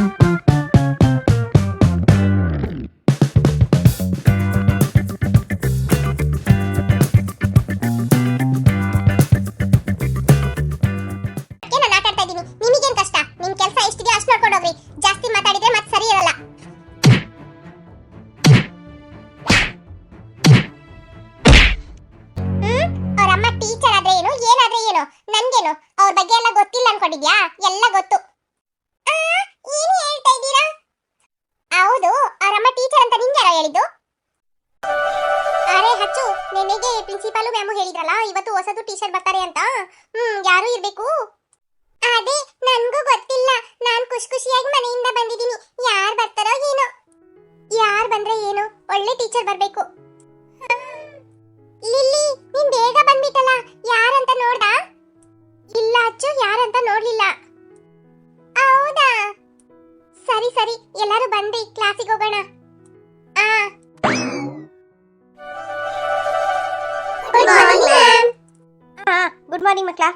ನಾನು ಆಟ ಆಡ್ತಾ ಇದ್ದೀನಿ. ನಿಮಗೇನ್ ಕಷ್ಟ? ನಿಮ್ ಕೆಲಸ ಎಷ್ಟಿದೆ ಅಷ್ಟು ನೋಡ್ಕೊಂಡು ಹೋಗ್ರಿ. ಜಾಸ್ತಿ ಮಾತಾಡಿದ್ರೆ ಮತ್ತೆ ಸರಿ ಇರಲ್ಲ. ಅವರಮ್ಮ ಟೀಚರ್ ಆದ್ರೆ ಏನು ಏನಾದ್ರೆ ಏನು ನನ್ಗೇನು ಅವ್ರ ಬಗ್ಗೆ ಎಲ್ಲ ಗೊತ್ತಿಲ್ಲ ಅನ್ಕೊಂಡಿದ್ಯಾ? ಎಲ್ಲ ಗೊತ್ತು. ಏನು ಹೇಳ್ತಾ ಇದ್ದೀರಾ? ಹೌದು, ಅವರಮ್ಮ ಟೀಚರ್ ಅಂತ ನಿಂಗೆ ಯಾರೋ ಹೇಳಿದ್ದು? ಅರೆ ಹಚ್ಚು, ನಿನಗೆ ಪ್ರಿನ್ಸಿಪಾಲು ಮ್ಯಾಮು ಹೇಳಿದ್ರಲ್ಲ ಇವತ್ತು ಹೊಸದು ಟೀಚರ್ ಬರ್ತಾರೆ ಅಂತ. ಯಾರು ಇರ್ಬೇಕು? ಅದೇ ನನ್ಗೂ ಗೊತ್ತಿಲ್ಲ. ನಾನ್ ಖುಷಿಯಾಗಿ ಮನೆಯಿಂದ ಬಂದಿದ್ದೀನಿ. ಯಾರು ಬರ್ತಾರೋ ಏನೋ. ಯಾರು ಬಂದ್ರೆ ಏನು, ಒಳ್ಳೆ ಟೀಚರ್ ಬರ್ಬೇಕು. ಲಿಲ್ಲಿ, ನೀನ್ ಬೇಗ ಬಂದ್ಬಿಟ್ಟಲ್ಲ. ಯಾರಂತ ನೋಡ್ದಾ? ಇಲ್ಲ ಅಚ್ಚು, ಯಾರಂತ ನೋಡ್ಲಿಲ್ಲ. ಹೌದಾ, ಸರಿ ಸರಿ, ಎಲ್ಲರೂ ಬಂದ್ರಿ, ಕ್ಲಾಸಿಗೆ ಹೋಗೋಣ. ಗುಡ್ ಮಾರ್ನಿಂಗ್ ಮಕ್ಕಳ.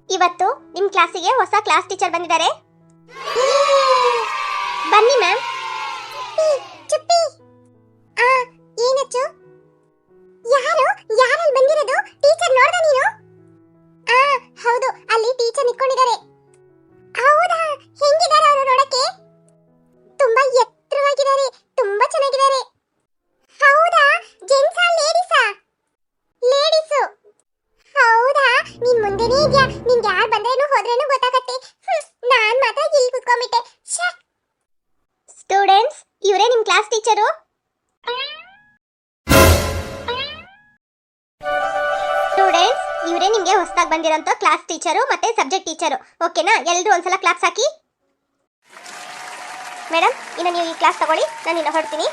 ಇವತ್ತು ನಿಮ್ ಕ್ಲಾಸಿಗೆ ಹೊಸ ಕ್ಲಾಸ್ ಟೀಚರ್ ಬಂದಿದ್ದಾರೆ. ಬನ್ನಿ ಮ್ಯಾಮ್. ಚುಪ್ಪಿ. ಏನಚ್ಚು? ಯಾರಲ್ಲಿ ಬಂದಿರೋದು? ಟೀಚರ್ ನೋಡ್ದ ನೀನು? ಹೌದು, ಅಲ್ಲಿ ಟೀಚರ್ ನಿಂತ್ಕೊಂಡಿದ್ದಾರೆ. ಹೌದಾ, ಹೆಂಗಿದ್ದಾರೆ ಅವರು ನೋಡಕ್ಕೆ? ತುಂಬಾ ಎತ್ತರವಾಗಿದ್ದಾರೆ, ತುಂಬಾ ಚೆನ್ನಾಗಿದ್ದಾರೆ. ಹೌದಾ, ಜೆಂಟ್ಸಾ ಲೇಡೀಸಾ? ಲೇಡೀಸು. ಹೌದಾ, ನೀನ್ ಮುಂದೆನೇ ಇದ್ಯಾ. ನಿಂಗೆ ಯಾರು ಬಂದ್ರೇನು ಹೋದ್ರೇನು ಗೊತ್ತಾಗತ್ತೆ. ನಾನ್ ಮಾತ್ರ ಇಲ್ಲಿ ಕೂತ್ಕೊಂಡ್ಬಿಟ್ಟೆ. ಸ್ಟೂಡೆಂಟ್ಸ್, ಇವರೇ ನಿಮ್ ಕ್ಲಾಸ್ ಟೀಚರು. ಸ್ಟೂಡೆಂಟ್ಸ್, ಇವರೇ ನಿಮ್ಗೆ ಹೊಸದಾಗಿ ಬಂದಿರೋಂಥ ಕ್ಲಾಸ್ ಟೀಚರು ಮತ್ತೆ ಸಬ್ಜೆಕ್ಟ್ ಟೀಚರು. ಓಕೆನಾ? ಎಲ್ಲರೂ ಒಂದ್ಸಲ ಕ್ಲಾಸ್ ಹಾಕಿ. ಮೇಡಮ್, ಇನ್ನು ನೀವು ಈ ಕ್ಲಾಸ್ ತಗೊಳ್ಳಿ, ನಾನು ಇನ್ನು ಹೊರಡ್ತೀನಿ.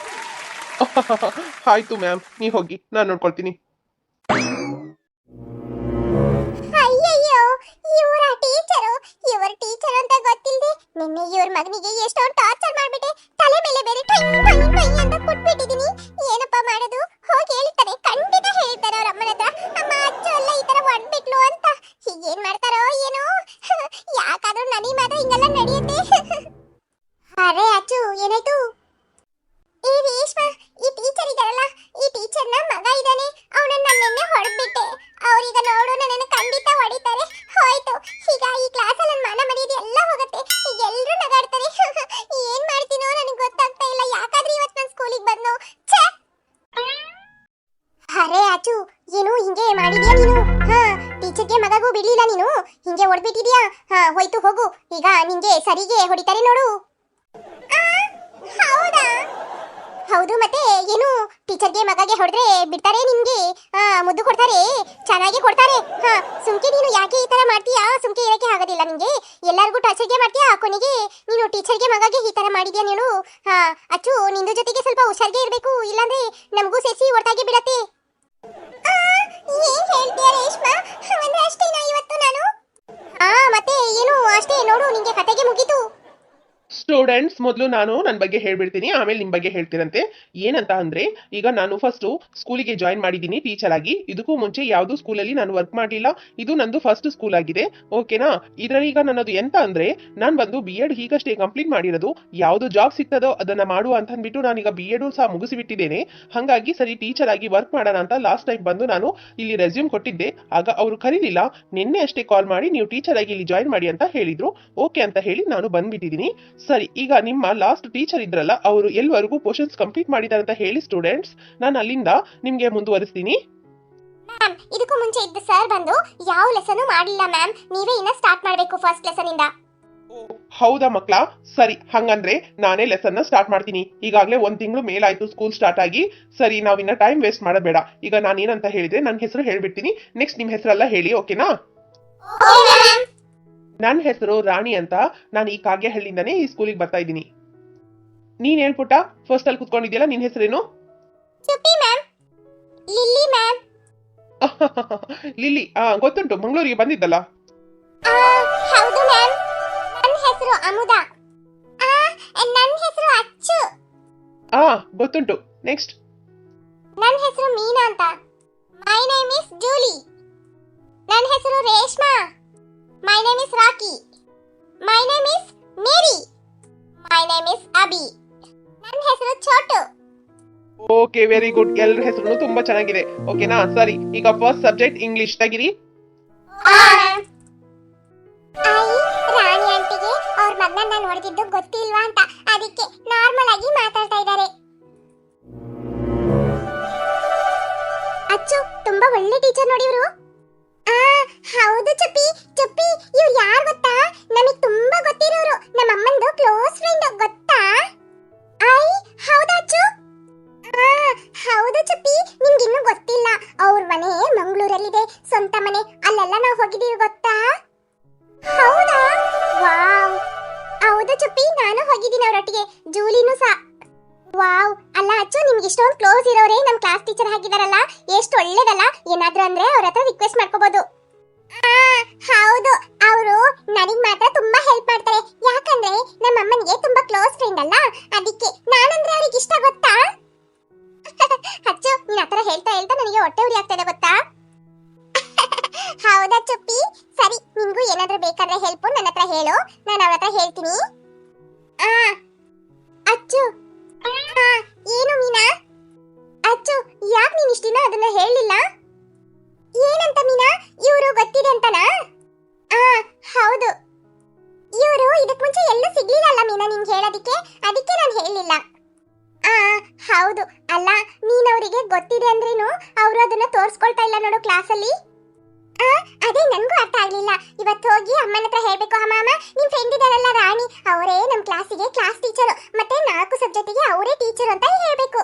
ಆಯ್ತು ಮ್ಯಾಮ್, ನೀವು ಹೋಗಿ, ನಾನು ನೋಡ್ಕೊಳ್ತೀನಿ. ಅಯ್ಯಯ್ಯೋ, ಇವರ ಟೀಚರು ಅಂತ ಗೊತ್ತಿಲ್ಲದೆ ನಿನ್ನೆ ಇವ್ರ ಮಗನಿಗೆ ಎಷ್ಟೊಂದು ಟಾರ್ಚರ್ ಮಾಡ್ಬಿಟ್ಟೆ. ತಲೆ ಮೇಲೆ ಬೇರೆ ಟೈ ಅಂತ ಕೊಟ್ಬಿಟ್ಟಿದೀನಿ. ಏನಪ್ಪ ಮಾಡೋದು? ಹೋಗಿ ಹೇಳ್ತಾರೆ, ಖಂಡಿತ ಹೇಳ್ತಾರೆ ಅವ್ರ ಅಮ್ಮನ ಹತ್ರ. ಅಮ್ಮ, ಅಚ್ಚು ಎಲ್ಲ ಈ ತರ ಹೊಡ್ಬಿಟ್ಲು ಅಂತ. ಹೀಗೇನ್ ಮಾಡ್ತಾರೋ ಏನೋ. ಯಾಕಾದ್ರೂ ನನಗೆ ಮಾತ್ರ ಹಿಂಗೆಲ್ಲ ನಡೆಯುತ್ತೆ. ಅರೆ ಅಚ್ಚು, ಏನಾಯ್ತು? ಈ ರೇಷ್ಮಾ, ಈ ಟೀಚರ್ ಇದಾರಲ್ಲ, ಈ ಟೀಚರ್ನ ಮಗ ಇದ್ದಾನೆ. ಅವನನ್ನ ನೆನ್ನೆ ಹೊಡೆದ್ಬಿಟ್ಟೆ. ಅವ್ರೀಗ ನೋಡು ನನ್ನನ್ನು ಖಂಡಿತ ಹೊಡಿತಾರೆ. ಹೋಯ್ತು, ಈಗ ಈ ಕ್ಲಾಸಲ್ಲಿ ನನ್ನ ಮಾನ ಮರ್ಯಾದೆ ಎಲ್ಲ ಹೋಗುತ್ತೆ. ಈಗ ಎಲ್ಲರೂ ನಗಾಡ್ತಾರೆ. ಏನ್ ಮಾಡ್ತೀನೋ ನನಗೆ ಗೊತ್ತಾಗ್ತಾ ಇಲ್ಲ. ಯಾಕಾದ್ರೂ ಇವತ್ತು ನಾನು ಸ್ಕೂಲಿಗೆ ಬಂದು. ಅರೆ ಅಚ್ಚು, ಏನು ಹಿಂಗೆ ಮಾಡಿದ್ಯಾ ನೀನು? ಟೀಚರ್ಗೆ ಮಗಗೂ ಬಿಡ್ಲಿಲ್ಲ ನೀನು, ಹಿಂಗೆ ಹೊಡ್ಬಿಟ್ಟಿದ್ಯಾ. ಹೋಯ್ತು, ಹೋಗು. ಈಗ ನಿಂಗೆ ಸರಿಗೆ ಹೊಡಿತಾರೆ ನೋಡು. ಹೌದಾ? ಹೌದು, ಮತ್ತೆ ಏನು ಟೀಚರ್ಗೆ ಮಗಗೆ ಹೊಡೆದ್ರೆ ಬಿಡ್ತಾರೆ ನಿಮ್ಗೆ? ಮುದ್ದು ಕೊಡ್ತಾರೆ, ಚೆನ್ನಾಗಿ ಕೊಡ್ತಾರೆ. ಸುಮ್ಕೆ ನೀನು ಯಾಕೆ ಈ ತರ ಮಾಡ್ತೀಯಾ? ಸುಮ್ಕೆ ಇರಕ್ಕೆ ಆಗೋದಿಲ್ಲ ನಿಂಗೆ. ಎಲ್ಲರಿಗೂ ಟಾರ್ಚರ್ಗೆ ಮಾಡ್ತೀಯಾ, ಕೊನೆಗೆ ನೀನು ಟೀಚರ್ಗೆ ಮಗಗೆ ಈ ತರ ಮಾಡಿದ್ಯಾ ನೀನು. ಅಚ್ಚು, ನಿಂದು ಜೊತೆಗೆ ಸ್ವಲ್ಪ ಹುಷಾರ್ಗೆ ಇರಬೇಕು, ಇಲ್ಲಾಂದ್ರೆ ನಮಗೂ ಸೇರಿಸಿ ಹೊರತಾಗಿ ಬಿಡತ್ತೆ. ಏನ್ ಹೇಳ್ತೀಯ ರೇಷ್ಮಾ? ಅಂದ್ರೆ ಅಷ್ಟೇನಾ ಇವತ್ತು ನಾನು? ಮತ್ತೆ ಏನು ಅಷ್ಟೇ ನೋಡು, ನಿಂಗೆ ಕತೆಗೆ ಮುಗೀತು. ಸ್ಟೂಡೆಂಟ್ಸ್, ಮೊದಲು ನಾನು ನನ್ನ ಬಗ್ಗೆ ಹೇಳ್ಬಿಡ್ತೀನಿ, ಆಮೇಲೆ ನಿಮ್ಮ ಬಗ್ಗೆ ಹೇಳ್ತೀರಂತೆ. ಏನಂತ ಅಂದ್ರೆ, ಈಗ ನಾನು ಫಸ್ಟ್ ಸ್ಕೂಲಿಗೆ ಜಾಯಿನ್ ಮಾಡಿದ್ದೀನಿ ಟೀಚರ್ ಆಗಿ. ಇದಕ್ಕೂ ಮುಂಚೆ ಯಾವುದು ಸ್ಕೂಲಲ್ಲಿ ನಾನು ವರ್ಕ್ ಮಾಡಲಿಲ್ಲ. ಇದು ನಂದು ಫಸ್ಟ್ ಸ್ಕೂಲ್ ಆಗಿದೆ. ಓಕೆನಾ? ಇದರಲ್ಲಿ ಈಗ ನನ್ನದು ಎಂತ ಅಂದ್ರೆ, ನಾನು ಬಂದು BEd ಈಗಷ್ಟೇ ಕಂಪ್ಲೀಟ್ ಮಾಡಿರೋದು. ಯಾವುದು ಜಾಬ್ ಸಿಗ್ತದೋ ಅದನ್ನ ಮಾಡುವ ಅಂತ ಅಂದ್ಬಿಟ್ಟು ನಾನೀಗ BEd ಸಹ ಮುಗಿಸಿಬಿಟ್ಟಿದ್ದೇನೆ. ಹಾಗಾಗಿ ಸರಿ ಟೀಚರ್ ಆಗಿ ವರ್ಕ್ ಮಾಡೋಣ ಅಂತ ಲಾಸ್ಟ್ ಟೈಮ್ ಬಂದು ನಾನು ಇಲ್ಲಿ ರೆಸ್ಯೂಮ್ ಕೊಟ್ಟಿದ್ದೆ. ಆಗ ಅವರು ಕರೀಲಿಲ್ಲ. ನಿನ್ನೆ ಅಷ್ಟೇ ಕಾಲ್ ಮಾಡಿ ನೀವು ಟೀಚರ್ ಆಗಿ ಇಲ್ಲಿ ಜಾಯಿನ್ ಮಾಡಿ ಅಂತ ಹೇಳಿದ್ರು. ಓಕೆ ಅಂತ ಹೇಳಿ ನಾನು ಬಂದ್ಬಿಟ್ಟಿದ್ದೀನಿ. ಸರಿ, ಈಗ ನಿಮ್ಮ ಲಾಸ್ಟ್ ಟೀಚರ್ ಇದ್ರಲ್ಲ, ಅವರು ಎಲ್ಲಿವರೆಗೂ ಪೋರ್ಷನ್ಸ್ ಕಂಪ್ಲೀಟ್ ಮಾಡಿದ್ದಾರೆ ಅಂತ ಹೇಳಿ ಸ್ಟೂಡೆಂಟ್ಸ್. ನಾನು ಅಲ್ಲಿಂದ ನಿಮ್ಗೆ ಮುಂದುವರಿಸ್ತೀನಿ. ಮ್ಯಾಮ್, ಇದಕ್ಕೂ ಮುಂಚೆ ಇದ್ದ ಸರ್ ಬಂದು ಯಾವ ಲೆಸನ್ ಮಾಡಿಲ್ಲ ಮ್ಯಾಮ್. ನೀವೇ ಇನ್ನ ಸ್ಟಾರ್ಟ್ ಮಾಡಬೇಕು ಫಸ್ಟ್ ಲೆಸನ್ ಇಂದ. ಹೌದಾ ಮಕ್ಕಳ? ಸರಿ, ಹಂಗಂದ್ರೆ ನಾನೇ ಲೆಸನ್ ಸ್ಟಾರ್ಟ್ ಮಾಡ್ತೀನಿ. ಈಗಾಗಲೇ 1 ತಿಂಗಳು ಮೇಲಾಯ್ತು ಸ್ಕೂಲ್ ಸ್ಟಾರ್ಟ್ ಆಗಿ. ಸರಿ, ನಾವಿನ್ನ ಟೈಮ್ ವೇಸ್ಟ್ ಮಾಡಬೇಡ. ಈಗ ನಾನು ಏನಂತ ಹೇಳಿದ್ರೆ ನನ್ನ ಹೆಸರು ಹೇಳ್ಬಿಡ್ತೀನಿ. ನೆಕ್ಸ್ಟ್ ನಿಮ್ಮ ಹೆಸರೆಲ್ಲ ಹೇಳಿ, ಓಕೆನಾ? ನನ್ನ ಹೆಸರು ರಾಣಿ ಅಂತ. ನಾನು ಈ ಕಾಗ್ಯಹಳ್ಳಿಯಿಂದನೇ ಈ ಸ್ಕೂಲಿಗೆ ಬರ್ತಾ ಇದ್ದೀನಿ. ನೀನ್ ಹೇಳ್ಪುಟ್ಟ, ಫಸ್ಟ್ ಅಲ್ಲಿ ಕುತ್ಕೊಂಡಿದ್ಯಲ್ಲ, ನಿನ್ ಹೆಸರೇನು? Chuppi ma'am. Lily ma'am. Lily, ಗೊತ್ತುಂಟು, ಮಂಗಳೂರಿಗೆ ಬಂದಿದ್ದಲ್ಲ. ಹೌದು ಮ್ಯಾಮ್. ನನ್ನ ಹೆಸರು ಅಮುದಾ. ನನ್ನ ಹೆಸರು ಅಚ್ಚು. ಗೊತ್ತುಂಟು. ನೆಕ್ಸ್ಟ್. ನನ್ನ ಹೆಸರು ಮೀನಾ ಅಂತ. My name is Julie. ನನ್ನ ಹೆಸರು Reshma. My name is Rocky. My name is Mary. Is Abhi. ನನ್ನ ಹೆಸರು ಚೋಟು. Okay, very good. ಎಲ್ಲರ ಹೆಸರು ತುಂಬಾ ಚೆನ್ನಾಗಿದೆ. ಓಕೆನಾ? ಸರಿ, ಈಗ ಫಸ್ಟ್ ಸಬ್ಜೆಕ್ಟ್ ಇಂಗ್ಲಿಷ್ ತೆಗಿರಿ. ರಾಣಿ ಆಂಟಿಗೆ ಅವ್ರ ಮಗನನ್ನ ನೋಡ್ತಿದ್ದು ಗೊತ್ತಿಲ್ವಾ ಅಂತ ಅದಕ್ಕೆ ನಾರ್ಮಲ್ ಆಗಿ ಮಾತಾಡ್ತಾ ಇದ್ದಾರೆ. ಅಚ್ಚು, ತುಂಬಾ ಒಳ್ಳೆ ಟೀಚರ್ ನೋಡಿ ಇವರು. ಹೌದು ಚುಪ್ಪಿ. ಚುಪ್ಪಿ, ಇವ್ರು ಯಾರು ಗೊತ್ತಾ? ನಮಗೆ ತುಂಬಾ ಗೊತ್ತಿರೋರು. ನಮ್ಮ ಅಮ್ಮಂದು ಕ್ಲೋಸ್ ಫ್ರೆಂಡ್ ಗೊತ್ತಾ? ಐ ಹೌದಾ ಅಚ್ಚು? ಹೌದು ಚುಪ್ಪಿ, ನಿಮ್ಗೆ ಇನ್ನೂ ಗೊತ್ತಿಲ್ಲ. ಅವ್ರ ಮನೆ ಮಂಗಳೂರಲ್ಲಿದೆ, ಸ್ವಂತ ಮನೆ. ಅಲ್ಲೆಲ್ಲ ನಾವು ಹೋಗಿದ್ದೀವಿ ಗೊತ್ತಾ? ಹೌದಾ? ವಾವ್. ಹೌದು ಚುಪ್ಪಿ, ನಾನು ಹೋಗಿದ್ದೀನಿ ಅವರೊಟ್ಟಿಗೆ. ಜೂಲಿನೂ ಸಹ. ವಾವ್. ಅಲ್ಲ ಅಚ್ಚು, ನಿಮ್ಗೆ ಇಷ್ಟೊಂದು ಕ್ಲೋಸ್ ಇರೋರೇ ನಮ್ ಕ್ಲಾಸ್ ಟೀಚರ್ ಆಗಿದಾರಲ್ಲ, ಎಷ್ಟು ಒಳ್ಳೇದಲ್ಲ. ಏನಾದ್ರೂ ಅಂದ್ರೆ ಅವ್ರ ಹತ್ರ ರಿಕ್ವೆಸ್ಟ್ ಮಾಡ್ಕೋಬಹುದು. ಹೌದು, ಅವರು ನನಗ್ ಮಾತ್ರ ತುಂಬಾ ಹೆಲ್ಪ್ ಮಾಡ್ತಾರೆ. ಯಾಕಂದ್ರೆ ನಮ್ಮ ಅಮ್ಮನಿಗೆ ತುಂಬಾ ಕ್ಲೋಸ್ ಫ್ರೆಂಡ್ ಅಲ್ಲ, ಅದಕ್ಕೆ ನಾನಂದ್ರೆ ಅವ್ರಿಗೆ ಇಷ್ಟ ಗೊತ್ತಾ? ಅಚ್ಚು, ನೀನ್ ಆತರ ಹೇಳ್ತಾ ಹೇಳ್ತಾ ನನಗೆ ಹೊಟ್ಟೆ ಉರಿ ಆಗ್ತಾ ಇದೆ ಗೊತ್ತಾ? ಹೌದಾ ಚುಪ್ಪಿ? ಸರಿ, ನಿನ್ಗೂ ಏನಾದ್ರೂ ಬೇಕಾದ್ರೆ ಹೆಲ್ಪ್ ನನ್ನ ಹತ್ರ ಹೇಳು, ನಾನು ಅವ್ರ ಹತ್ರ ಹೇಳ್ತೀನಿ. ಅಚ್ಚು. ಏನು ಮೀನಾ? ಅಚ್ಚು, ಯಾಕೆ ನೀನ್ ಇಷ್ಟಿನ ಅದನ್ನ ಹೇಳಿಲ್ಲ? ಏನಂತ ಮೀನಾ? ಇವರು ಗೊತ್ತಿದೆ ಅಂತನಾ? ಹೌದು. ಇವರು ಇದಕ್ ಮುಂಚೆ ಎಲ್ಲೂ ಸಿಗ್ಲಿಲ್ಲ ಮೀನಾ ನಿನ್ಗೆ ಹೇಳೋದಿಕ್ಕೆ, ಅದಕ್ಕೆ ನಾನು ಹೇಳಿಲ್ಲ. ಹೌದು. ಅಲ್ಲ, ನೀನ್ ಅವರಿಗೆ ಗೊತ್ತಿದೆ ಅಂದ್ರೇನು ಅವರು ಅದನ್ನ ತೋರ್ಸ್ಕೊಳ್ತಾ ಇಲ್ಲ ನೋಡು ಕ್ಲಾಸಲ್ಲಿ. ಅದೇ ನನ್ಗೂ ಅರ್ಥ ಆಗ್ಲಿಲ್ಲ. ಇವತ್ತು ಹೋಗಿ ಅಮ್ಮನ ಹತ್ರ ಹೇಳ್ಬೇಕು. ಅಮ್ಮ ಅಮ್ಮ, ನಿಮ್ ಫ್ರೆಂಡ್ ಇದಾರಲ್ಲ ರಾಣಿ, ಅವರೇ ನಮ್ ಕ್ಲಾಸಿಗೆ ಕ್ಲಾಸ್ ಟೀಚರ್, ಮತ್ತೆ 4 ಸಬ್ಜೆಕ್ಟಿಗೆ ಅವರೇ ಟೀಚರ್ ಅಂತ ಹೇಳ್ಬೇಕು.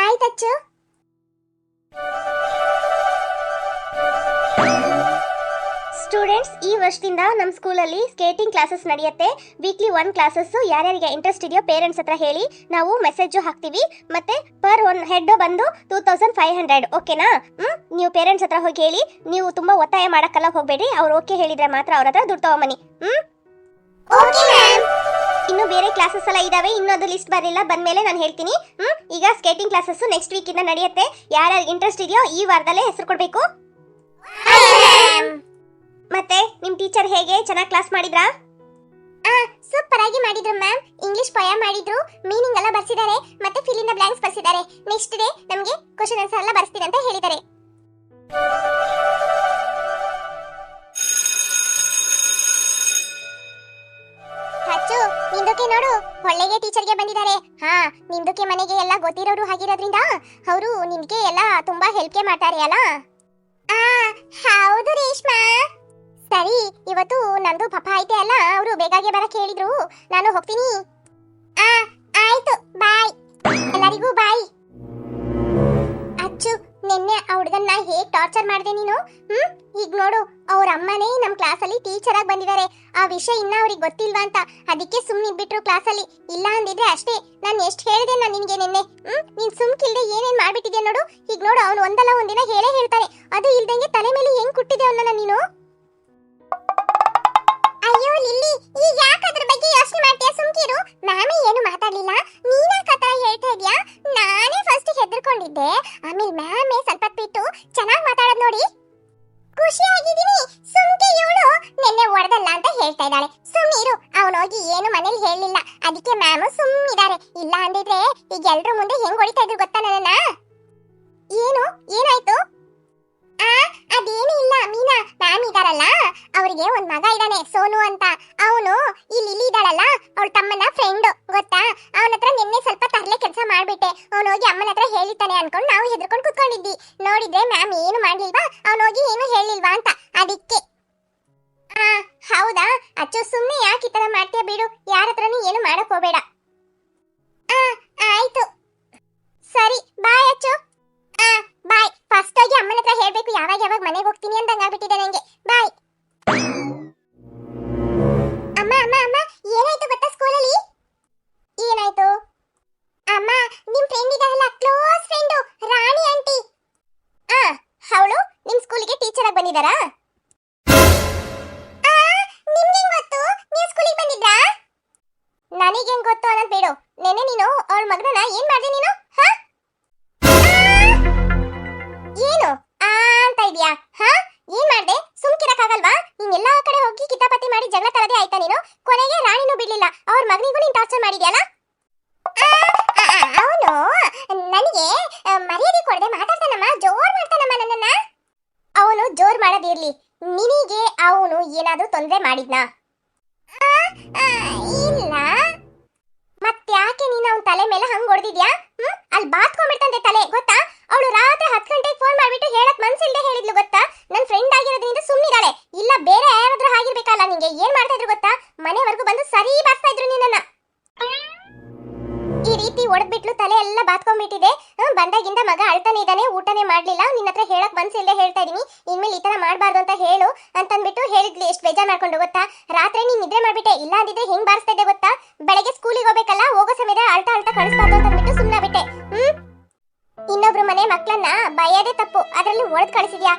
ಆಯ್ತಚ್ಚು. ಸ್ಟೂಡೆಂಟ್ಸ್, ಈ ವರ್ಷದಿಂದ ನಮ್ಮ ಸ್ಕೂಲಲ್ಲಿ ಸ್ಕೇಟಿಂಗ್ ಕ್ಲಾಸಸ್ ನಡೆಯುತ್ತೆ. Weekly 1 classes. ಯಾರ್ಯಾರಿಗೆ ಇಂಟ್ರೆಸ್ಟ್ ಇದೆಯೋ ಪೇರೆಂಟ್ಸ್ ಹತ್ರ ಹೇಳಿ, ನಾವು ಮೆಸೇಜು ಹಾಕ್ತೀವಿ. ಮತ್ತೆ ಪರ್ ಒನ್ ಹೆಡ್ ಬಂದು 2500. ಓಕೆನಾ? ನೀವು ಪೇರೆಂಟ್ಸ್ ಹತ್ರ ಹೋಗಿ ಹೇಳಿ. ನೀವು ತುಂಬಾ ಒತ್ತಾಯ ಮಾಡಕ್ಕೆಲ್ಲ ಹೋಗ್ಬೇಡಿ. ಅವ್ರು ಓಕೆ ಹೇಳಿದ್ರೆ ಮಾತ್ರ ಅವ್ರ ಹತ್ರ ದುಡ್ಡು ತಗೊಂಬನ್ನಿ. ಇನ್ನು ಬೇರೆ ಕ್ಲಾಸಸ್ ಎಲ್ಲ ಇದಾವೆ, ಇನ್ನೂ ಅದು ಲಿಸ್ಟ್ ಬರಲಿಲ್ಲ, ಬಂದ್ಮೇಲೆ ನಾನು ಹೇಳ್ತೀನಿ. ಈಗ ಸ್ಕೇಟಿಂಗ್ ಕ್ಲಾಸಸ್ ನೆಕ್ಸ್ಟ್ ವೀಕ್ ಇಂದ ನಡೆಯುತ್ತೆ. ಯಾರ್ಯಾರಿಗೆ ಇಂಟ್ರೆಸ್ಟ್ ಇದೆಯೋ ಈ ವಾರದಲ್ಲೇ ಹೆಸರು ಕೊಡ್ಬೇಕು. ಮತ್ತೆ ನಿಮ್ ಟೀಚರ್ ಹೇಗೆ? ಚೆನ್ನಾಗಿ ಕ್ಲಾಸ್ ಮಾಡಿದ್ರಾ? ಸೂಪರ್ ಆಗಿ ಮಾಡಿದ್ರು ಮ್ಯಾಮ್. ಇಂಗ್ಲಿಷ್ ಪೋಯಮ್ ಮಾಡಿದ್ರು, ಮೀನಿಂಗ್ ಎಲ್ಲ ಬರ್ಸಿದ್ದಾರೆ, ಮತ್ತೆ ಫಿಲ್ ಇನ್ ದ ಬ್ಲಾಂಕ್ಸ್ ಬರ್ಸಿದ್ದಾರೆ. ನೆಕ್ಸ್ಟ್ ಡೇ ನಮಗೆ ಕ್ವೆಶ್ಚನ್ ಆನ್ಸರ್ ಎಲ್ಲ ಬರ್ಸ್ತೀನಿ ಅಂತ ಹೇಳಿದ್ದಾರೆ. ಅಚ್ಚು, ನಿಂದಕ್ಕೆ ನೋಡು, ಒಳ್ಳೆಗೆ ಟೀಚರ್ಗೆ ಬಂದಿದ್ದಾರೆ. ನಿಂದಕ್ಕೆ ಮನೆಗೆ ಎಲ್ಲ ಗೊತ್ತಿರೋರು ಆಗಿರೋದ್ರಿಂದ ಅವರು ನಿಮ್ಗೆ ಎಲ್ಲ ತುಂಬಾ ಹೆಲ್ಪ್ ಮಾಡ್ತಾರೆ ಅಲ್ಲ? ಹೌದು ರೇಷ್ಮಾ. ಸರಿ, ಇವತ್ತು ನಂದು ಪಾಪ ಐತೆ ಅಲ್ಲ, ಅವರು ಬೇಗನೆ ಬರಕ್ಕೆ ಹೇಳಿದ್ರು. ನಾನು ಹೋಗ್ತೀನಿ. ಆಯ್ತು, ಬಾಯ್. ಎಲ್ಲರಿಗೂ ಬಾಯ್. ಅಚ್ಚು, ನಿನ್ನೆ ಆ ಹುಡುಗನ್ನ ಹೇಗ್ ಟಾರ್ಚರ್ ಮಾಡಿದೆ ನೀನು? ಈಗ ನೋಡು, ಅವ್ರ ಅಮ್ಮನೇ ನಮ್ ಕ್ಲಾಸಲ್ಲಿ ಟೀಚರ್ ಆಗಿ ಬಂದಿದ್ದಾರೆ. ಆ ವಿಷಯ ಇನ್ನ ಅವ್ರಿಗೆ ಗೊತ್ತಿಲ್ವಾ ಅಂತ ಅದಕ್ಕೆ ಸುಮ್ಮನಿದ್ಬಿಟ್ರು ಕ್ಲಾಸಲ್ಲಿ. ಇಲ್ಲ ಅಂದಿದ್ರೆ ಅಷ್ಟೇ. ನಾನು ಎಷ್ಟು ಹೇಳಿದೆ ನಾನು ನಿನ್ಗೆ ನಿನ್ನೆ. ನೀನ್ ಸುಮ್ಕಿಲ್ದೆ ಏನೇನ್ ಮಾಡ್ಬಿಟ್ಟಿದ್ಯಾ ನೋಡು. ಈಗ ನೋಡು, ಅವನು ಒಂದಲ್ಲ ಒಂದಿನ ಹೇಳೇ ಹೇಳ್ತಾನೆ. ಅದು ಇಲ್ದಂಗೆ ತಲೆ ಮೇಲೆ ಹೆಂಗ್ ಕುಟ್ಟಿದೆ ಅವನನ್ನ ನೀನು. ಅಯ್ಯೋ ಲಿಲ್ಲಿ, ಈಗ ಯಾಕೆ ಅದ್ರ ಬಗ್ಗೆ ಯೋಚನೆ ಮಾಡ್ತೀಯಾ? ಸುಮ್ಕಿರು. ನಾನೇ ಏನು ಮಾತಾಡ್ಲಿಲ್ಲ, ನೀನೇ ಕಥೆ ಹೇಳ್ತಾ ಇದ್ಯಾ. ನಾನೇ ಫಸ್ಟ್ ಹೆದರ್ಕೊಂಡಿದ್ದೆ, ಆಮೇಲೆ ಮ್ಯಾಮೇ ಸ್ವಲ್ಪ ಬಿಟ್ಟು ಚೆನ್ನಾಗಿ ಮಾತಾಡೋದು ನೋಡಿ ಖುಷಿ ಆಗಿದ್ದೀನಿ. ಸುಮ್ಕೆ ಇವಳು ನಿನ್ನೆ ಹೊಡೆದಲ್ಲ ಅಂತ ಹೇಳ್ತಾ ಇದ್ದಾಳೆ. ಸುಮ್ಮಿರು. ಅವನೋಗಿ ಏನು ಮನೇಲಿ ಹೇಳಿಲ್ಲ, ಅದಕ್ಕೆ ಮ್ಯಾಮು ಸುಮ್ಮಿದ್ದಾರೆ. ಇಲ್ಲ ಅಂದಿದ್ರೆ ಈಗ ಎಲ್ರ ಮುಂದೆ ಹೆಂಗ್ ಹೊಡಿತಾ ಇದ್ರು ಗೊತ್ತಾ ನನ್ನ? ಏನು? ಏನಾಯ್ತು? ಅದೇನು ಇಲ್ಲ ಮೀನಾ, ಮ್ಯಾಮ್ ಇದಾರಲ್ಲ, ಅವರಿಗೆ ಒಂದ್ ಮಗ ಇದ್ದಾನೆ ಸೋನು ಅಂತ. ಅವನು ಈ ಲಿಲಿ ಇದ್ದಾಳಲ್ಲ, ಅವಳ ತಮ್ಮನ ಫ್ರೆಂಡ್ ಗೊತ್ತಾ? ಅವನ ಹತ್ರ ನಿನ್ನೆ ಸ್ವಲ್ಪ ತರಲೆ ಕೆಲಸ ಮಾಡ್ಬಿಟ್ಟೆ. ಅವನೋಗಿ ಅಮ್ಮನ ಹತ್ರ ಹೇಳಿತಾನೆ ಅನ್ಕೊಂಡು ನಾವು ಹೆದರ್ಕೊಂಡು ಕುತ್ಕೊಂಡಿದ್ವಿ. ನೋಡಿದ್ರೆ ಮ್ಯಾಮ್ ಏನು ಮಾಡ್ಲಿಲ್ವಾ, ಅವನೋಗಿ ಏನು ಹೇಳಿಲ್ವಾ ಅಂತ, ಅದಕ್ಕೆ. ಹೌದಾ ಅಚ್ಚು, ಸುಮ್ಮನೆ ಯಾಕೆ ಈ ತರ ಮಾಡ್ತೀಯ? ಬಿಡು, ಯಾರ ಹತ್ರನೂ ಏನು ಮಾಡಕ್ ಹೋಗ್ಬೇಡ. ಆಯ್ತು, ಸರಿ, ಬಾಯ್ ಅಚ್ಚು. ಬಾಯ್. ಫಸ್ಟ್ ಹೋಗಿ ಅಮ್ಮನ ಹತ್ರ ಹೇಳ್ಬೇಕು ಯಾವಾಗ ಮನೆಗೆ ಹೋಗ್ತೀನಿ ಅಂತ ಆಗ್ಬಿಟ್ಟಿದೆ ನಂಗೆ. ಬಾಯ್. ಅಮ್ಮ ಅಮ್ಮ ಅಮ್ಮ, ಏನಾಯ್ತು ಗೊತ್ತಾ ಸ್ಕೂಲಲ್ಲಿ? ಏನಾಯ್ತು? ಅಮ್ಮ, ನಿಮ್ ಫ್ರೆಂಡ್ ಇದಾರಲ್ಲ, ಕ್ಲೋಸ್ ಫ್ರೆಂಡು ರಾಣಿ ಆಂಟಿ. ಅವಳು ನಿಮ್ ಸ್ಕೂಲಿಗೆ ಟೀಚರ್ ಆಗಿ ಬಂದಿದ್ದಾರಾ? ನಿಮ್ಗೆ ಗೊತ್ತು? ನೀವು ಸ್ಕೂಲಿಗೆ ಬಂದಿದ್ರಾ? ನನಗೇನ್ ಗೊತ್ತು ಅನ್ನೋದು ಬೇಡು. ನೆನ್ನೆ ನೀನು ಅವಳ ಮಗನನ್ನ ಏನ್ ಮಾಡ್ದೆ ನೀನು? ಏನು ಅಂತ ಇದೆಯಾ? ಏನ್ ಮಾಡ್ದೆ? ಸುಮ್ಕಿರಕ್ಕಾಗಲ್ವಾ? ನೀನ್ ಎಲ್ಲಾ ಕಡೆ ಹೋಗಿ ಕಿತಾಪತಿ ಮಾಡಿ ಜಗಳ ತರದೇ ಆಯ್ತಾ ನೀನು ಕೊನೆಗೆ ರಾಣಿನೂ ಬಿಡ್ಲಿಲ್ಲ ಅವ್ರ ಮಗನಿಗೂ ನೀನ್ ಟಾರ್ಚರ್ ಮಾಡಿದ್ಯಲ್ಲ ಅವನು ನನಗೆ ಮರ್ಯಾದೆ ಕೊಡದೆ ಮಾತಾಡ್ತಾನಮ್ಮ ಜೋರ್ ಮಾಡ್ತಾನಮ್ಮ ನನ್ನನ್ನ ಅವನು ಜೋರ್ ಮಾಡೋದಿರ್ಲಿ ನಿನಗೆ ಅವನು ಏನಾದ್ರೂ ತೊಂದರೆ ಮಾಡಿದ್ನಾ ಇಲ್ಲ ಮತ್ತ್ಯಾಕೆ ನೀನು ಅವನ ತಲೆ ಮೇಲೆ ಹಂಗ್ ಹೊಡೆದಿದ್ಯಾ ಅಲ್ಲಿ ಬಾತ್ಕೊಂಡ್ಬಿಡ್ತಂತೆ ತಲೆ ಗೊತ್ತಾ ಅವಳು ರಾತ್ರಿ 10 ಗಂಟೆಗೆ ಫೋನ್ ಮಾಡ್ಬಿಟ್ಟು ಹೇಳಕ್ ಮನ್ಸಿಲ್ದೆ ಹೇಳಿದ್ಲು ಗೊತ್ತಾ ನನ್ನ ಫ್ರೆಂಡ್ ಆಗಿರೋದ್ರಿಂದ ಸುಮ್ಮನಿದ್ದಾಳೆ ಇಲ್ಲ ಬೇರೆ ಯಾರಾದ್ರೂ ಆಗಿರ್ಬೇಕಲ್ಲ ನಿಂಗೆ ಏನ್ ಮಾಡ್ತಾ ಇದ್ರು ಗೊತ್ತಾ ಮನೆವರೆಗೂ ಬಂದು ಸರಿ ಬಾರ್ಸ್ತಾ ಇದ್ರು ನಿನ್ನನ್ನ ಈ ರೀತಿ ಹೊಡೆದ್ಬಿಟ್ಲು ತಲೆ ಎಲ್ಲ ಬಾತ್ಕೊಂಡ್ಬಿಟ್ಟಿದೆ ಬಂದಾಗಿಂದ ಮಗ ಅಳ್ತಾನೆ ಇದ್ದಾನೆ ಊಟನೇ ಮಾಡ್ಲಿಲ್ಲ ನಿನ್ನ ಹತ್ರ ಹೇಳಕ್ ಮನ್ಸಿಲ್ದೆ ಹೇಳ್ತಾ ಇದೀನಿ ಇನ್ಮೇಲೆ ಈ ತರ ಮಾಡ್ಬಾರ್ದು ಅಂತ ಹೇಳು ಅಂತಂದ್ಬಿಟ್ಟು ಹೇಳಿದ್ಲಿ ಎಷ್ಟು ಬೇಜಾರ್ ಮಾಡ್ಕೊಂಡು ಗೊತ್ತಾ ರಾತ್ರಿ ನೀನ್ ನಿದ್ರೆ ಮಾಡ್ಬಿಟ್ಟೆ ಇಲ್ಲ ಅಂದಿದ್ರೆ ಹೆಂಗ್ ಬಾರಿಸ್ತಾ ಇದ್ದೆ ಗೊತ್ತಾ ಬೆಳಗ್ಗೆ ಸ್ಕೂಲಿಗೆ ಹೋಗ್ಬೇಕಲ್ಲ ಹೋಗೋ ಸಮಯದ ಅಳ್ತಾ ಅಳ್ತಾ ಕಳಿಸ್ಬಾರ್ದು ಅಂತಂದ್ಬಿಟ್ಟು ಸುಮ್ಮನಾಗ್ಬಿಟ್ಟೆ ಇನ್ನೊಬ್ರು ಮನೆ ಮಕ್ಕಳನ್ನ ಬೈಯೋದೇ ತಪ್ಪು ಅದ್ರಲ್ಲಿ ಒಳದ್ ಕಳಿಸಿದ್ಯಾ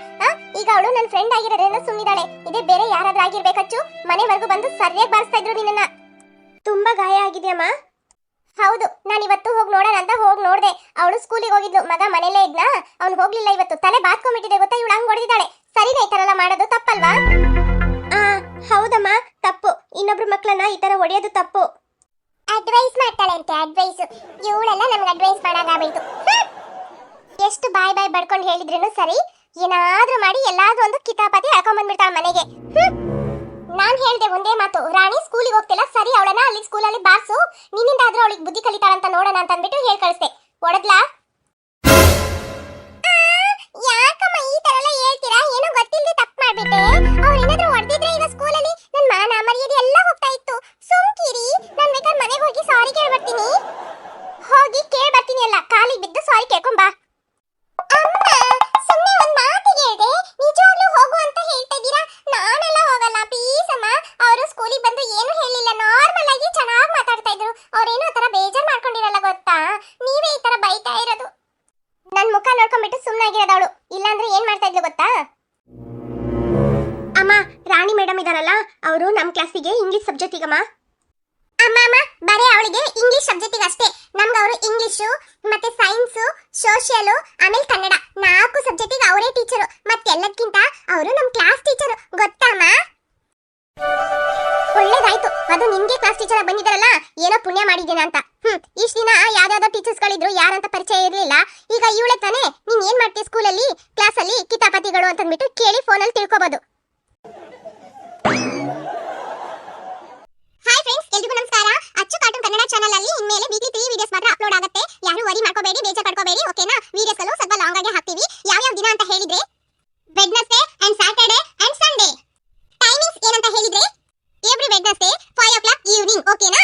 ಈಗ ಅವಳು ನನ್ನ ಫ್ರೆಂಡ್ ಆಗಿರೋದ್ರಿಂದ ಸುಮ್ಮನಿದ್ದಾಳೆ ಇದೇ ಬೇರೆ ಯಾರಾದ್ರೂ ಆಗಿರ್ಬೇಕಚ್ಚು ಮನೆವರೆಗೂ ಬಂದು ಸರಿಯಾಗಿ ಬಾರಿಸ್ತಾ ಇದ್ರು ನಿನ್ನ ತುಂಬಾ ಗಾಯ ಆಗಿದೆಯಮ್ಮ ಹೌದು ನಾನು ಇವತ್ತು ಹೋಗಿ ನೋಡೋಣ ಅಂತ ಹೋಗಿ ನೋಡ್ದೆ ಅವಳು ಸ್ಕೂಲಿಗೆ ಹೋಗಿದ್ಲು ಮಗ ಮನೇಲೇ ಇದ್ನಾ ಅವ್ನು ಹೋಗ್ಲಿಲ್ಲ ಇವತ್ತು ತಲೆ ಬಾತ್ಕೊಂಡ್ಬಿಟ್ಟಿದೆ ಗೊತ್ತಾ ಇವಳು ಹಂಗ್ ಹೊಡೆದಿದ್ದಾಳೆ ಸರಿನಾ ಈ ತರ ಎಲ್ಲ ಮಾಡೋದು ತಪ್ಪಲ್ವಾ ಹೌದಮ್ಮ ತಪ್ಪು ಇನ್ನೊಬ್ರು ಮಕ್ಕಳನ್ನ ಈ ತರ ಹೊಡೆಯೋದು ತಪ್ಪು ಅಡ್ವೈಸ್ ಮಾಡ್ತಾಳೆ ಅಂತೆ ಅಡ್ವೈಸ್ ಇವಳೆಲ್ಲ ನಮ್ಗೆ ಅಡ್ವೈಸ್ ಮಾಡಾಗಾಗೋಯ್ತು ಎಷ್ಟು ಬಾಯ್ ಬಾಯ್ ಬಡ್ಕೊಂಡು ಹೇಳಿದ್ರೇನು ಸರಿ ಏನಾದ್ರೂ ಮಾಡಿ ಎಲ್ಲಾದ್ರೂ ಒಂದು ಕಿತಾಪತಿ ಹಾಕೊಂಡ್ ಬಂದ್ಬಿಡ್ತಾಳ ಮನೆಗೆ ನಾನ್ ಹೇಳ್ದೆ ಒಂದೇ ಮಾತು ರಾಣಿ ಸ್ಕೂಲಿಗೆ ಹೋಗ್ತಿಲ್ಲ ಸರಿ ಅವಳನ್ನ ಅಲ್ಲಿ ಸ್ಕೂಲಲ್ಲಿ ಬಾರ್ಸು ನಿನ್ನಿಂದ ಆದ್ರೂ ಅವಳಿಗೆ ಬುದ್ಧಿ ಕಲಿತಾಳಂತ ನೋಡೋಣ ಅಂತ ಅಂದ್ಬಿಟ್ಟು ಹೇಳಿ ಕಳಿಸ್ದೆ ಹೊಡೆದ್ಲಾ ಯಾಕಮ್ಮ ಈ ತರ ಎಲ್ಲ ಹೇಳ್ತೀರಾ ಏನೋ ಗೊತ್ತಿಲ್ಲದೆ ತಪ್ಪು ಮಾಡ್ಬಿಟ್ಟೆ ಅವ್ರೇನಾದ್ರೂ ಹೊಡೆದಿದ್ರೆ ಈಗ ಸ್ಕೂಲಲ್ಲಿ ನನ್ನ ಮಾನ ಮರ್ಯಾದೆ ಎಲ್ಲ ಹೋಗ್ತಾ ಇತ್ತು ಸುಮ್ಕಿರಿ ನಾನು ಬೇಕಾದ್ರೆ ಮನೆಗೆ ಹೋಗಿ ಸಾರಿ ಕೇಳ್ಬರ್ತೀನಿ ಹೋಗಿ ಕೇಳ್ಬರ್ತೀನಿ ಅಲ್ಲ ಕಾಲಿಗೆ ಬಿದ್ದು ಸಾರಿ ಕೇಳ್ಕೊಂಬಾ ಸುಮ್ಮನೆ ಒಂದ್ ಮಾತಿಗೆ ಹೇಳ್ದೆ ನಿಜವಾಗ್ಲೂ ಹೋಗು ಅಂತ ಹೇಳ್ತಾ ಇದ್ದೀರಾ ನಾನೆಲ್ಲ ಹೋಗಲ್ಲ ಪ್ಲೀಸ್ ಅಮ್ಮ ಅವರು ಸ್ಕೂಲಿಗೆ ಬಂದು ಏನು ಹೇಳಿಲ್ಲ ನಾರ್ಮಲ್ ಆಗಿ ಚೆನ್ನಾಗಿ ಮಾತಾಡ್ತಾ ಇದ್ರು ಅವ್ರೇನೋ ತರ ಬೇಜಾರ್ ಮಾಡ್ಕೊಂಡಿರಲ್ಲ ಗೊತ್ತಾ ನೀವೇ ಈ ತರ ಬೈತಾ ಇರೋದು ನನ್ ಮುಖ ನೋಡ್ಕೊಂಡ್ಬಿಟ್ಟು ಸುಮ್ಮನಾಗಿರೋದವಳು ಇಲ್ಲಾಂದ್ರೆ ಏನ್ ಮಾಡ್ತಾ ಇದ್ಲು ಗೊತ್ತಾ ಅಮ್ಮ ರಾಣಿ ಮೇಡಮ್ ಇದಾರಲ್ಲ ಅವರು ನಮ್ ಕ್ಲಾಸಿಗೆ ಇಂಗ್ಲಿಷ್ ಸಬ್ಜೆಕ್ಟಿಗಮ್ಮ ಅಮ್ಮ ಅಮ್ಮ ಬರೀ ಅವಳಿಗೆ ಇಂಗ್ಲಿಷ್ ಸಬ್ಜೆಕ್ಟಿಗೆ ಅಷ್ಟೇ ನಮ್ಗೆ ಅವರು ಇಂಗ್ಲಿಷು ಮತ್ತೆ ಸೈನ್ಸು ಸೋಷಿಯಲ್ ಆಮೇಲೆ ಕನ್ನಡ 4 ಸಬ್ಜೆಕ್ಟಿಗೆ ಅವರೇ ಟೀಚರು ಮತ್ತೆಲ್ಲಕ್ಕಿಂತ ಅವರು ನಮ್ ಕ್ಲಾಸ್ ಟೀಚರು ಗೊತ್ತಮ್ಮ ಒಳ್ಳೇದಾಯ್ತು ಅದು ನಿಮ್ಗೆ ಕ್ಲಾಸ್ ಟೀಚರ್ ಬಂದಿದ್ದಾರಲ್ಲ ಏನೋ ಪುಣ್ಯ ಮಾಡಿದ್ದೀನ ಅಂತ ಇಷ್ಟ ದಿನ ಯಾವ್ದಾವ್ದೋ ಟೀಚರ್ಸ್ ಗಳಿದ್ರು ಯಾರಂತ ಪರಿಚಯ ಇರ್ಲಿಲ್ಲ ಈಗ ಇವಳೆ ತಾನೆ ನೀನ್ ಏನ್ ಮಾಡ್ತೀಯ ಸ್ಕೂಲಲ್ಲಿ ಕ್ಲಾಸಲ್ಲಿ ಕಿತಾಪತಿಗಳು ಅಂತಂದ್ಬಿಟ್ಟು ಕೇಳಿ ಫೋನಲ್ಲಿ ತಿಳ್ಕೊಬಹುದು ಹಾಯ್ ಫ್ರೆಂಡ್ಸ್ ಎಲ್ರಿಗೂ ನಮಸ್ಕಾರ ಅಚ್ಚು ಕಾರ್ಟೂನ್ ಕನ್ನಡ ಚಾನೆಲ್ ಅಲ್ಲಿ ಇನ್ಮೇಲೆ ವೀಕ್ಲಿ 3 ವಿಡಿಯೋಸ್ ಮಾತ್ರ ಅಪ್ಲೋಡ್ ಆಗುತ್ತೆ ಯಾರು ವರಿ ಮಾಡ್ಕೋಬೇಡಿ ಬೇಜಾರ್ ಪಡ್ಕೋಬೇಡಿ ಓಕೆನಾ ವಿಡಿಯೋಸ್ ಅಲ್ಲೂ ಸ್ವಲ್ಪ ಲಾಂಗ್ ಆಗಿ ಹಾಕ್ತೀವಿ ಯಾವ ದಿನ ಅಂತ ಹೇಳಿದ್ರೆ Wednesday and Saturday and Sunday timings ಏನಂತ ಹೇಳಿದ್ರೆ ಎವ್ರಿ ವೆಡ್ನೆಸ್ಡೇ 5 o'clock ಈವ್ನಿಂಗ್ ಓಕೆನಾ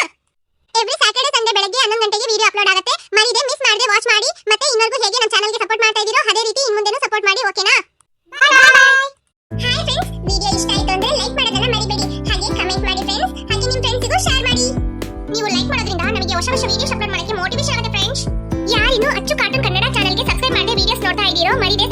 ಎವ್ರಿ ಸ್ಯಾಟರ್ಡೇ ಸಂಡೇ ಬೆಳಗ್ಗೆ 11 ಗಂಟೆಗೆ ವಿಡಿಯೋ ಅಪ್ಲೋಡ್ ಆಗುತ್ತೆ ಮರಿದೆ ಮಿಸ್ ಮಾಡದೆ ವಾಚ್ ಮಾಡಿ ಮತ್ತೆ ಇನ್ನೊಂದು ಹೇಗೆ ನಮ್ಮ ಚಾನೆಲ್ ಗೆ ಸಪೋರ್ಟ್ ಮಾಡ್ತಾ ಇದೀರೋ ಅದೇ ರೀತಿ ಇನ್ನು ಮುಂದೆನೂ ಸಪೋರ್ಟ್ ಮಾಡಿ ಓಕೆನಾ ಬಾಯ್ ಹಾಯ್ ಫ್ರೆಂಡ್ಸ್ ವಿಡಿಯೋ ಇಷ್ಟ ಆಯ್ತು ಅಂದ್ರೆ ಲೈಕ್ ಮಾಡೋದನ್ನ ಮರಿಬೇಡಿ ಹಾಗೆ ಕಮೆಂಟ್ ಮಾಡಿ ಫ್ರೆಂಡ್ಸ್ ಹಾಗೆ ನಿಮ್ಮ ಫ್ರೆಂಡ್ಸ್ಗೂ ಶೇರ್ ಮಾಡಿ ನೀವು ಲೈಕ್ ಮಾಡೋದ್ರಿಂದ ನಮಗೆ ಹೊಸ ವಿಡಿಯೋಸ್ ಅಪ್ಲೋಡ್ ಮಾಡಕ್ಕೆ ಮೋಟಿವೇಶನ್ ಆಗುತ್ತೆ ಫ್ರೆಂಡ್ಸ್ ಯಾರಿನ್ನೂ ಅಚ್ಚು ಕಾರ್ಟೂನ್ ಕನ್ನಡ ಚಾನೆಲ್ ಗೆ ಸಬ್ಸ್ಕ್ರೈಬ್ ಮಾಡಿ ವಿಡಿಯೋಸ್ ನೋಡ್ತಾ ಇದ್ದೀರೋ ಮರಿದೆ